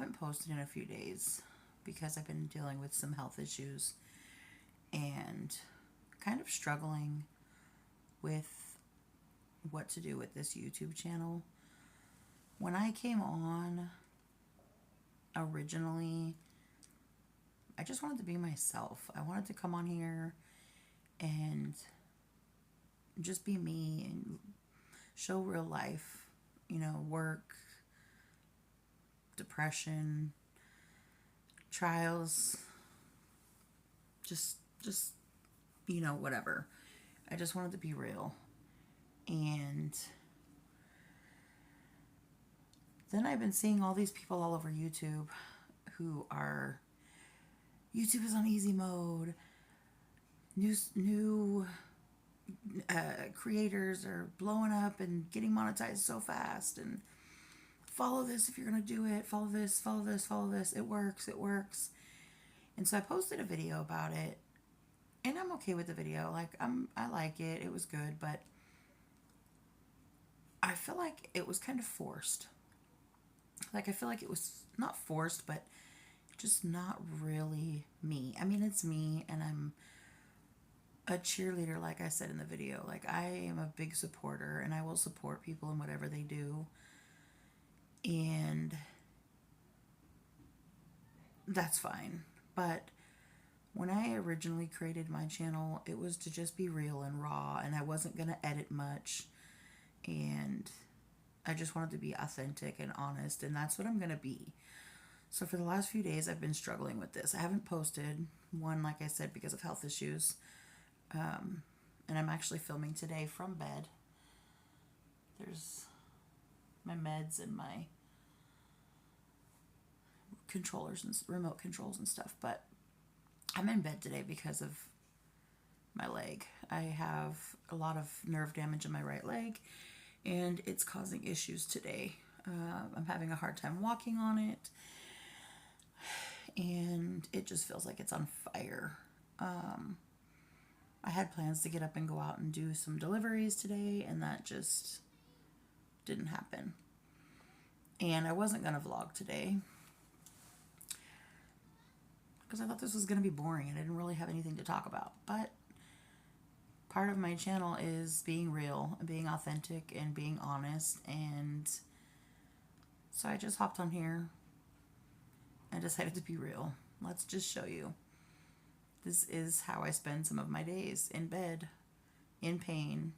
haven't posted in a few days because I've been dealing with some health issues and kind of struggling with what to do with this YouTube channel. When I came on originally, I just wanted to be myself. I wanted to come on here and just be me and show real life, work, depression, trials, just whatever. I just wanted to be real. And then I've been seeing all these people all over YouTube who are YouTube is on easy mode. New creators are blowing up and getting monetized so fast, and follow this if you're gonna do it. Follow this, follow this, follow this. It works, it works. And so I posted a video about it, and I'm okay with the video. I like it. It was good, but I feel like it was kind of forced. I feel like it was not forced, but just not really me. I mean, it's me, and I'm a cheerleader, like I said in the video. I am a big supporter, and I will support people in whatever they do. And that's fine. But when I originally created my channel, it was to just be real and raw, and I wasn't going to edit much. And I just wanted to be authentic and honest, and that's what I'm going to be. So for the last few days, I've been struggling with this. I haven't posted one, like I said, because of health issues. And I'm actually filming today from bed. There's my meds and my controllers and remote controls and stuff. But I'm in bed today because of my leg. I have a lot of nerve damage in my right leg, and it's causing issues today. I'm having a hard time walking on it, and it just feels like it's on fire. I had plans to get up and go out and do some deliveries today, and that just didn't happen. And I wasn't going to vlog today because I thought this was going to be boring and I didn't really have anything to talk about. But part of my channel is being real and being authentic and being honest. And so I just hopped on here and decided to be real. Let's just show you. This is how I spend some of my days, in bed, in pain.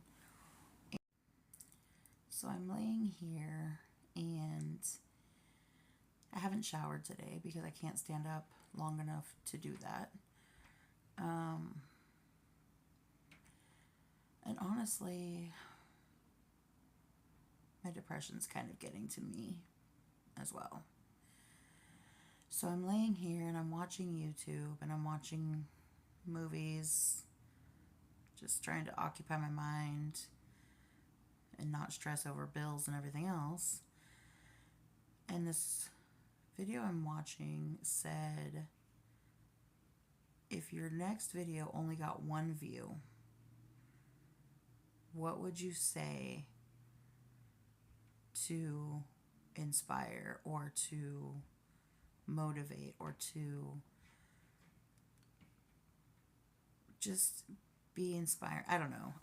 So I'm laying here, and I haven't showered today because I can't stand up long enough to do that. And honestly, my depression's kind of getting to me as well. So I'm laying here and I'm watching YouTube and I'm watching movies, just trying to occupy my mind and not stress over bills and everything else. And this video I'm watching said, if your next video only got one view, what would you say to inspire or to motivate or to just be inspired? I don't know.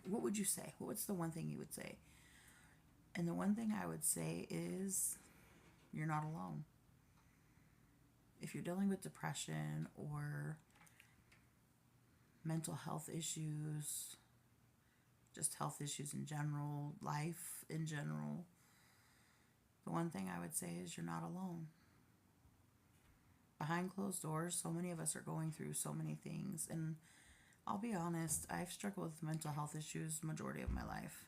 What would you say? What's the one thing you would say? And the one thing I would say is, you're not alone. If you're dealing with depression or mental health issues, just health issues in general, life in general, the one thing I would say is you're not alone. Behind closed doors, so many of us are going through so many things. And I'll be honest, I've struggled with mental health issues the majority of my life.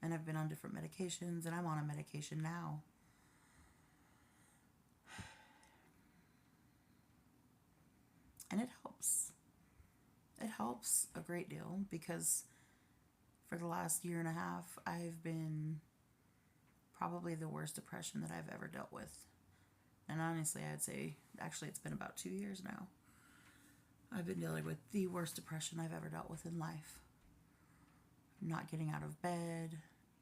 And I've been on different medications, and I'm on a medication now. And it helps. It helps a great deal because for the last year and a half, I've been probably the worst depression that I've ever dealt with. And honestly, I'd say, actually, it's been about 2 years now. I've been dealing with the worst depression I've ever dealt with in life. Not getting out of bed,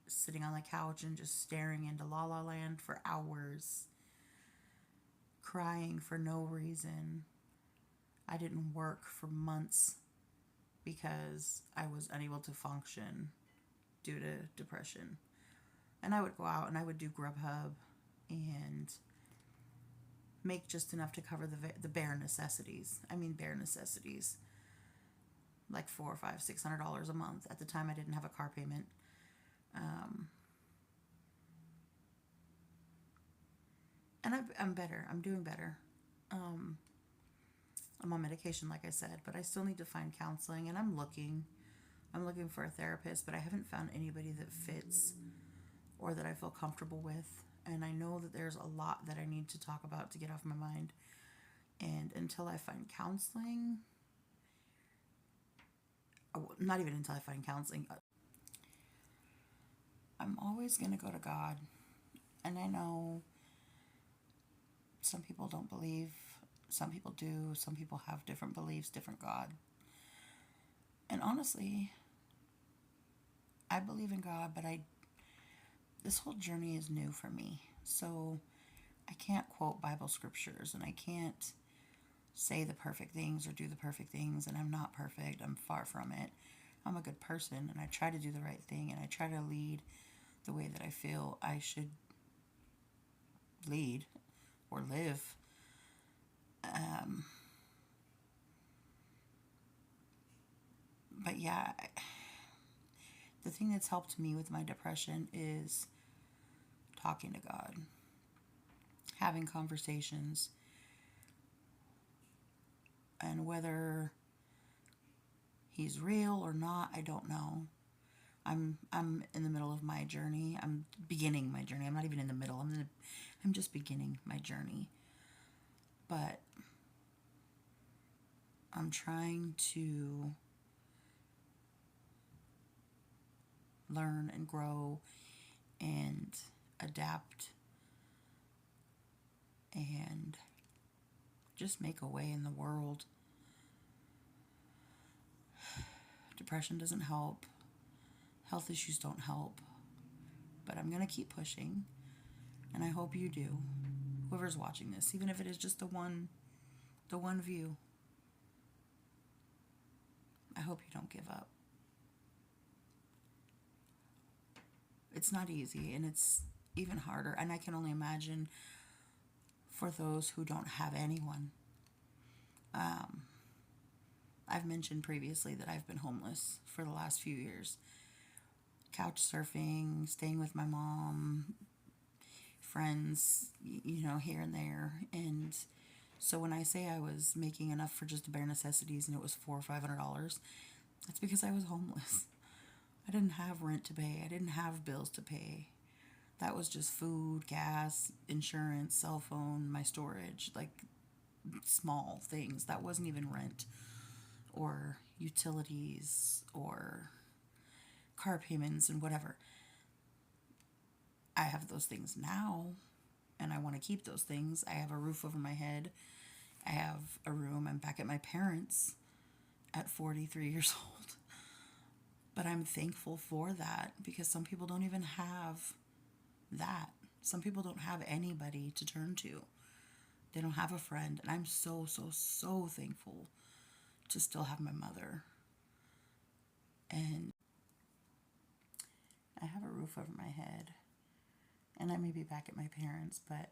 sitting on the couch and just staring into La La Land for hours. crying for no reason. I didn't work for months because I was unable to function due to depression. And I would go out and I would do Grubhub and make just enough to cover the bare necessities. I mean, bare necessities, like $400 or $500, $600 a month. At the time, I didn't have a car payment. Um, and I'm better. I'm doing better. Um, I'm on medication, like I said, but I still need to find counseling, and I'm looking. I'm looking for a therapist, but I haven't found anybody that fits or that I feel comfortable with. And I know that there's a lot that I need to talk about to get off my mind. And until I find counseling, not even until I find counseling, I'm always going to go to God. And I know some people don't believe, some people do, some people have different beliefs, different God. And honestly, I believe in God, but this whole journey is new for me. So I can't quote Bible scriptures and I can't say the perfect things or do the perfect things, and I'm not perfect. I'm far from it. I'm a good person and I try to do the right thing and I try to lead the way that I feel I should lead or live. But yeah, the thing that's helped me with my depression is talking to God, having conversations, and whether he's real or not, I don't know. I'm in the middle of my journey. I'm beginning my journey. I'm not even in the middle. I'm just beginning my journey. But I'm trying to learn and grow and adapt and just make a way in the world. Depression doesn't help. Health issues don't help. But I'm going to keep pushing. And I hope you do. Whoever's watching this, even if it is just the one view, I hope you don't give up. It's not easy, and it's even harder. And I can only imagine for those who don't have anyone. I've mentioned previously that I've been homeless for the last few years. Couch surfing, staying with my mom, friends, here and there. And so when I say I was making enough for just the bare necessities and it was $400 or $500, that's because I was homeless. I didn't have rent to pay. I didn't have bills to pay. That was just food, gas, insurance, cell phone, my storage, like small things. That wasn't even rent or utilities or car payments and whatever. I have those things now and I want to keep those things. I have a roof over my head. I have a room. I'm back at my parents' at 43 years old. But I'm thankful for that because some people don't even have that. Some people don't have anybody to turn to. They don't have a friend. And I'm so, so, so thankful to still have my mother. And I have a roof over my head. And I may be back at my parents', but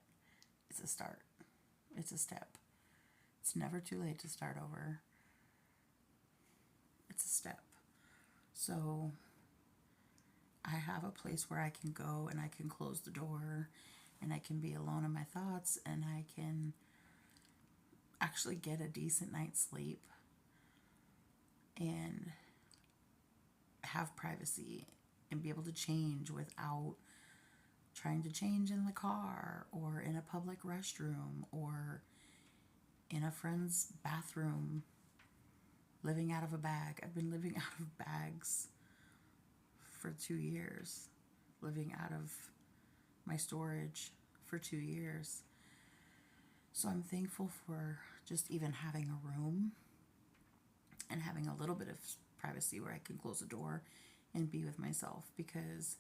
it's a start. It's a step. It's never too late to start over. It's a step. So I have a place where I can go and I can close the door and I can be alone in my thoughts and I can actually get a decent night's sleep and have privacy and be able to change without trying to change in the car or in a public restroom or in a friend's bathroom, living out of a bag. I've been living out of bags for 2 years, living out of my storage for 2 years. So I'm thankful for just even having a room and having a little bit of privacy where I can close the door and be with myself, because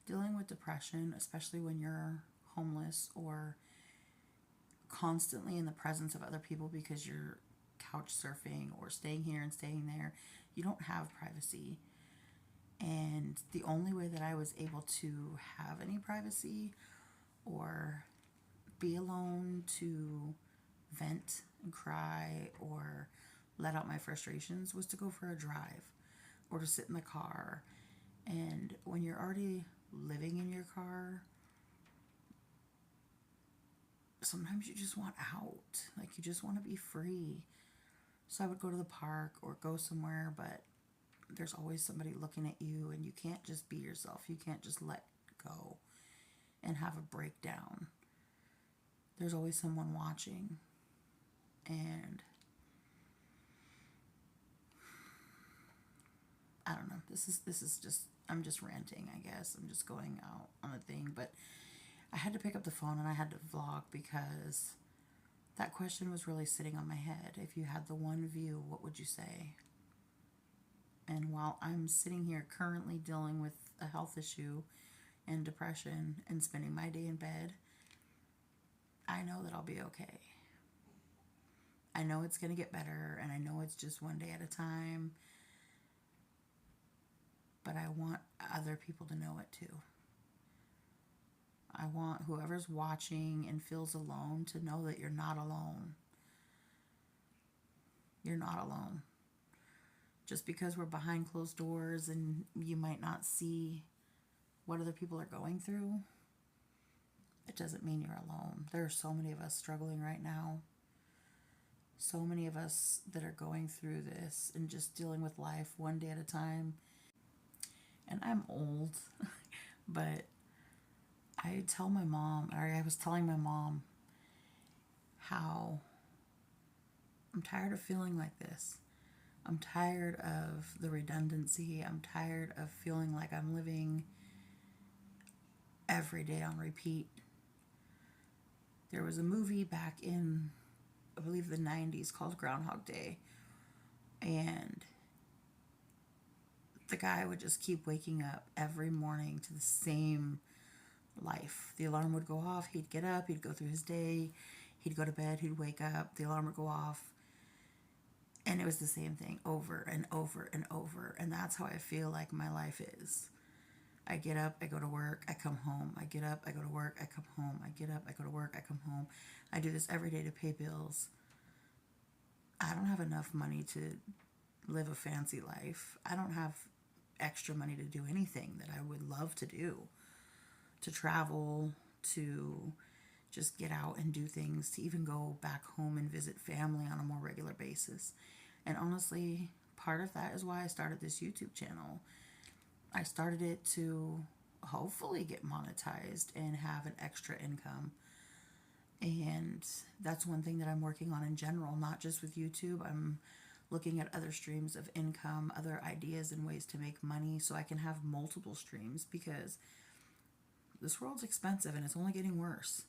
dealing with depression, especially when you're homeless or constantly in the presence of other people because you're couch surfing or staying here and staying there. You don't have privacy. And the only way that I was able to have any privacy or be alone to vent and cry or let out my frustrations was to go for a drive or to sit in the car. And when you're already living in your car, sometimes you just want out. Like, you just want to be free. So I would go to the park or go somewhere, but there's always somebody looking at you, and you can't just be yourself. You can't just let go and have a breakdown. There's always someone watching. And I don't know. This is just, I'm just ranting, I guess. I'm just going out on a thing, but I had to pick up the phone and I had to vlog because that question was really sitting on my head. If you had the one view, what would you say? And while I'm sitting here currently dealing with a health issue and depression and spending my day in bed, I know that I'll be okay. I know it's going to get better, and I know it's just one day at a time, but I want other people to know it too. I want whoever's watching and feels alone to know that you're not alone. You're not alone. Just because we're behind closed doors and you might not see what other people are going through, it doesn't mean you're alone. There are so many of us struggling right now. So many of us that are going through this and just dealing with life one day at a time. And I'm old, but I was telling my mom how I'm tired of feeling like this. I'm tired of the redundancy. I'm tired of feeling like I'm living every day on repeat. There was a movie back in, I believe, the 90s called Groundhog Day. And the guy would just keep waking up every morning to the same life. The alarm would go off. He'd get up. He'd go through his day. He'd go to bed. He'd wake up. The alarm would go off. And it was the same thing over and over and over. And that's how I feel like my life is. I get up, I go to work, I come home. I get up, I go to work, I come home. I get up, I go to work, I come home. I do this every day to pay bills. I don't have enough money to live a fancy life. I don't have extra money to do anything that I would love to do. To travel, to just get out and do things, to even go back home and visit family on a more regular basis. And honestly, part of that is why I started this YouTube channel. I started it to hopefully get monetized and have an extra income. And that's one thing that I'm working on in general, not just with YouTube. I'm looking at other streams of income, other ideas and ways to make money so I can have multiple streams, because this world's expensive and it's only getting worse.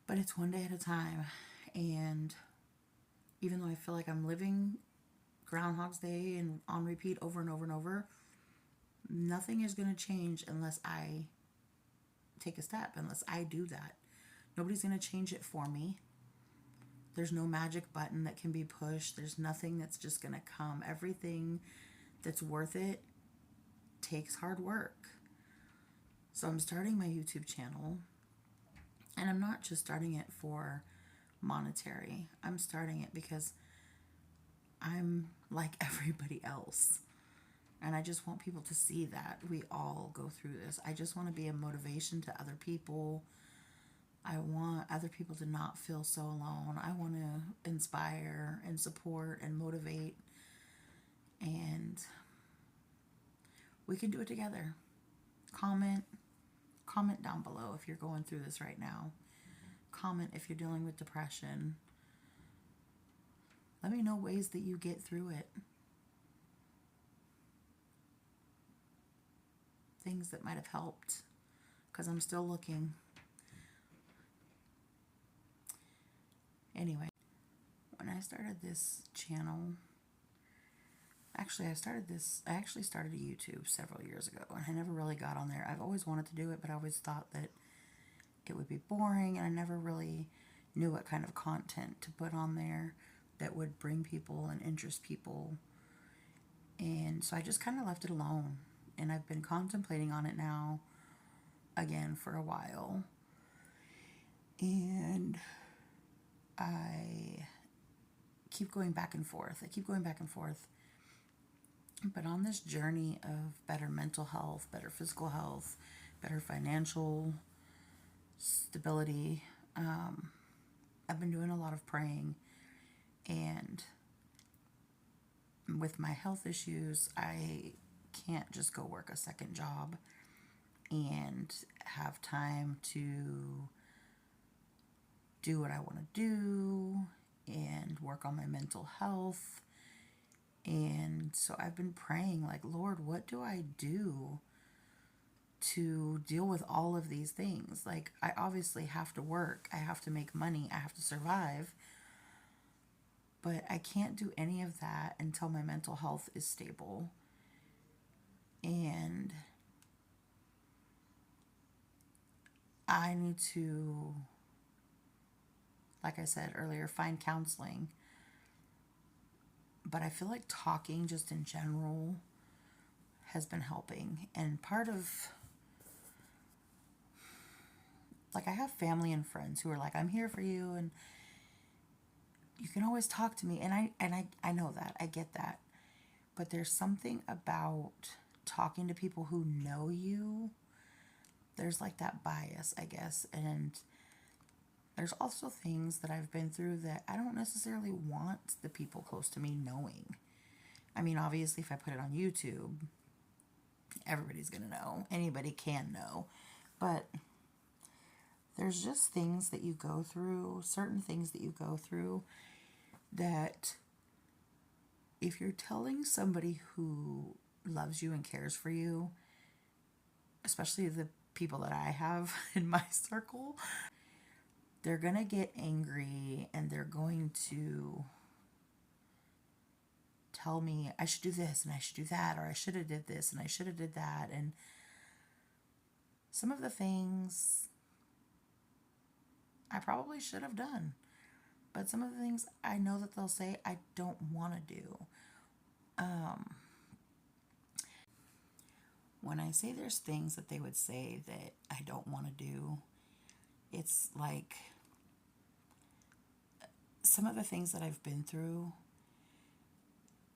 But it's one day at a time. And even though I feel like I'm living Groundhog's Day and on repeat over and over and over, nothing is going to change unless I take a step, unless I do that. Nobody's going to change it for me. There's no magic button that can be pushed. There's nothing that's just going to come. Everything that's worth it takes hard work. So I'm starting my YouTube channel, and I'm not just starting it for monetary. I'm starting it because I'm like everybody else. And I just want people to see that we all go through this. I just want to be a motivation to other people. I want other people to not feel so alone. I want to inspire and support and motivate. And we can do it together. Comment down below if you're going through this right now. Comment if you're dealing with depression. Let me know ways that you get through it. Things that might have helped, because I'm still looking. Anyway, when I started this channel, I actually started a YouTube several years ago, and I never really got on there. I've always wanted to do it, but I always thought that it would be boring, and I never really knew what kind of content to put on there that would bring people and interest people. And so I just kind of left it alone. And I've been contemplating on it now again for a while. And I keep going back and forth. I keep going back and forth. But on this journey of better mental health, better physical health, better financial stability, I've been doing a lot of praying. And with my health issues, I can't just go work a second job and have time to do what I want to do and work on my mental health. And so I've been praying, like, Lord, what do I do to deal with all of these things? Like, I obviously have to work, I have to make money, I have to survive, but I can't do any of that until my mental health is stable. And I need to, like I said earlier, find counseling. But I feel like talking just in general has been helping. And part of, like, I have family and friends who are like, I'm here for you and you can always talk to me. And I know that. I get that. But there's something about talking to people who know you. There's like that bias, I guess. And there's also things that I've been through that I don't necessarily want the people close to me knowing. I mean, obviously, if I put it on YouTube, everybody's going to know. Anybody can know. But there's just things that you go through, certain things that you go through, that if you're telling somebody who loves you and cares for you, especially the people that I have in my circle, they're going to get angry and they're going to tell me I should do this and I should do that, or I should have did this and I should have did that. And some of the things I probably should have done, but some of the things I know that they'll say I don't want to do. When I say there's things that they would say that I don't want to do, it's like some of the things that I've been through,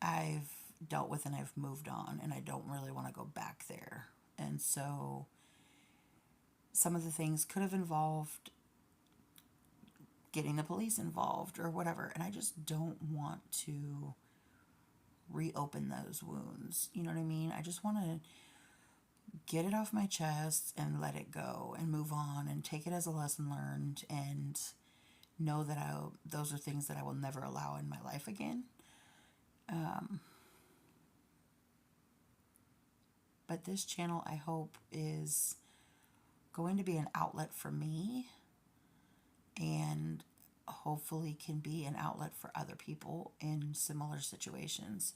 I've dealt with and I've moved on, and I don't really want to go back there. And so some of the things could have involved getting the police involved or whatever, and I just don't want to reopen those wounds. You know what I mean? I just want to get it off my chest and let it go and move on and take it as a lesson learned and know that those are things that I will never allow in my life again. But this channel, I hope, is going to be an outlet for me and hopefully can be an outlet for other people in similar situations.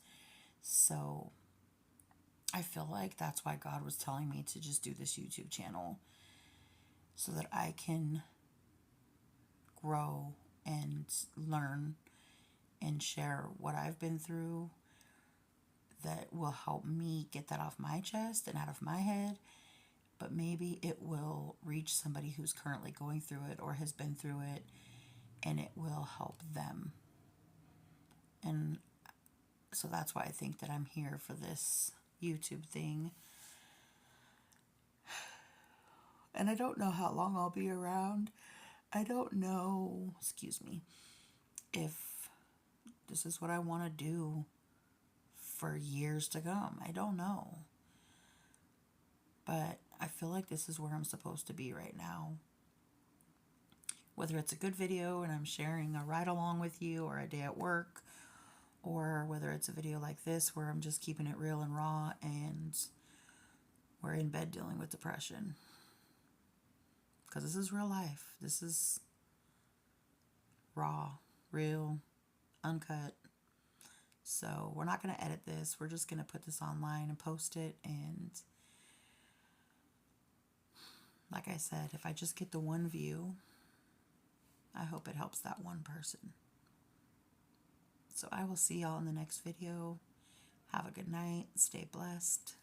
So I feel like that's why God was telling me to just do this YouTube channel, so that I can grow and learn and share what I've been through that will help me get that off my chest and out of my head. But maybe it will reach somebody who's currently going through it or has been through it, and it will help them. And so that's why I think that I'm here for this YouTube thing. And I don't know how long I'll be around. I don't know, excuse me, if this is what I want to do for years to come. I don't know. But I feel like this is where I'm supposed to be right now. Whether it's a good video and I'm sharing a ride along with you, or a day at work, or whether it's a video like this where I'm just keeping it real and raw and we're in bed dealing with depression. Because this is real life. This is raw, real, uncut. So we're not going to edit this. We're just going to put this online and post it. And like I said, if I just get the one view, I hope it helps that one person. So I will see y'all in the next video. Have a good night. Stay blessed.